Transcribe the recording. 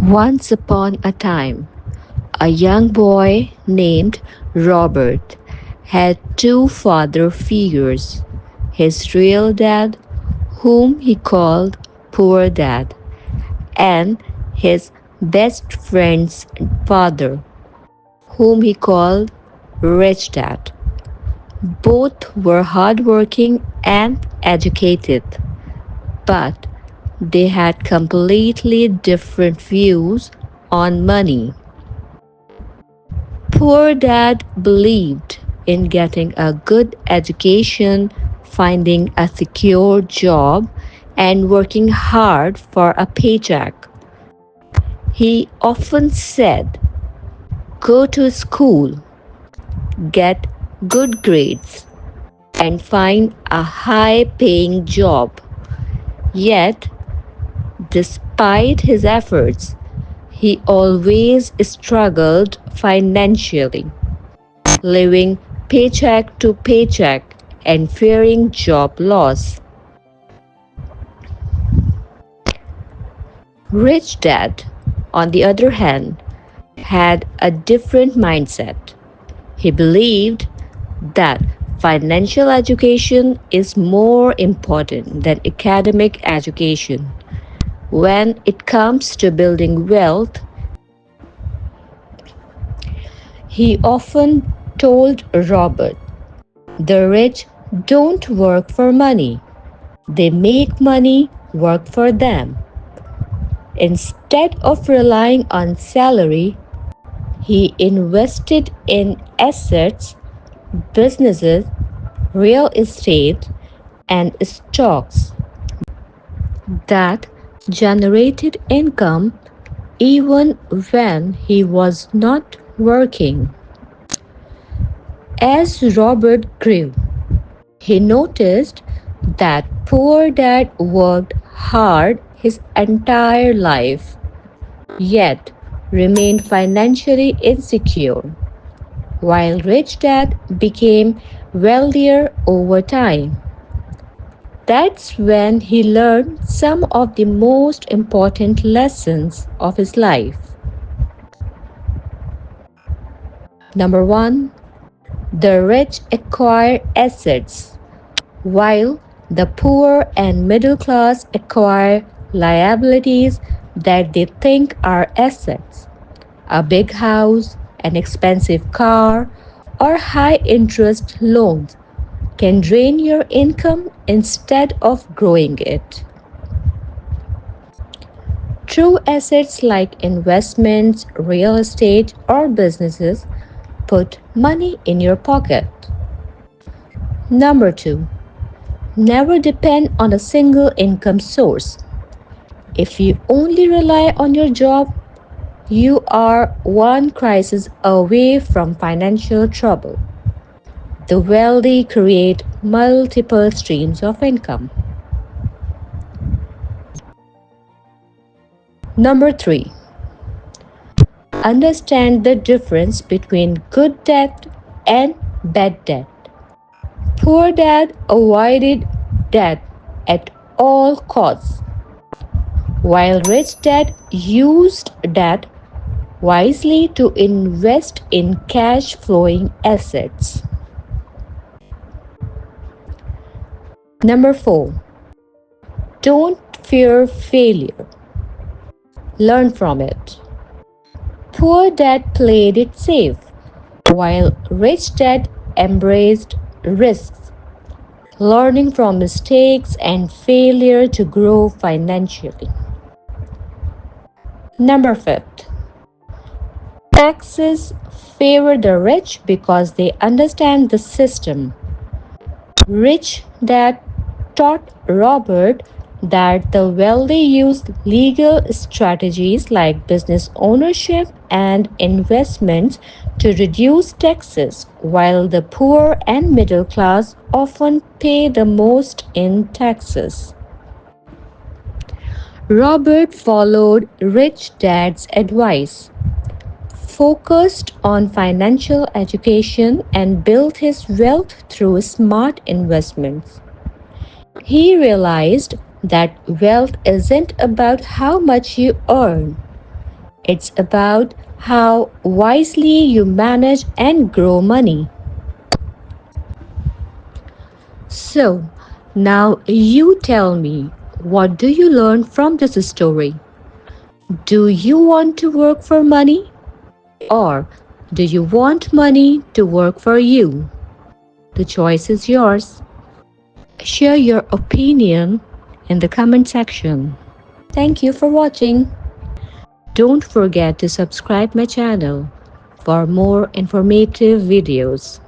Once upon a time, a young boy named Robert had two father figures: his real dad, whom he called Poor Dad, and his best friend's father, whom he called Rich Dad. Both were hardworking and educated, but they had completely different views on money. Poor Dad believed in getting a good education, finding a secure job, and working hard for a paycheck. He often said, "Go to school, get good grades, and find a high paying job." Yet, despite his efforts, he always struggled financially, living paycheck to paycheck and fearing job loss. Rich Dad, on the other hand, had a different mindset. He believed that financial education is more important than academic education. When it comes to building wealth, he often told Robert, "The rich don't work for money, they make money work for them." Instead of relying on salary, he invested in assets, businesses, real estate, and stocks that generated income even when he was not working. As Robert grew, he noticed that poor dad worked hard his entire life, yet remained financially insecure, while rich dad became wealthier over time. That's when he learned some of the most important lessons of his life. Number one, the rich acquire assets, while the poor and middle class acquire liabilities that they think are assets. A big house, an expensive car, or high interest loans can drain your income instead of growing it. True assets like investments, real estate, or businesses put money in your pocket. Number two, never depend on a single income source. If you only rely on your job, you are one crisis away from financial trouble. The wealthy create multiple streams of income. Number three, understand the difference between good debt and bad debt. Poor dad avoided debt at all costs, while rich dad used debt wisely to invest in cash flowing assets. Number four, don't fear failure, learn from it. Poor dad played it safe, while rich dad embraced risks, learning from mistakes and failure to grow financially. Number fifth, taxes favor the rich because they understand the system. Rich Dad taught Robert that the wealthy use legal strategies like business ownership and investments to reduce taxes, while the poor and middle class often pay the most in taxes. Robert followed Rich Dad's advice, focused on financial education, and built his wealth through smart investments. He realized that wealth isn't about how much you earn, It's about how wisely you manage and grow money. So, now you tell me, what do you learn from this story? Do you want to work for money? Or do you want money to work for you? The choice is yours. Share your opinion in the comment section. Thank you for watching. Don't forget to subscribe my channel for more informative videos.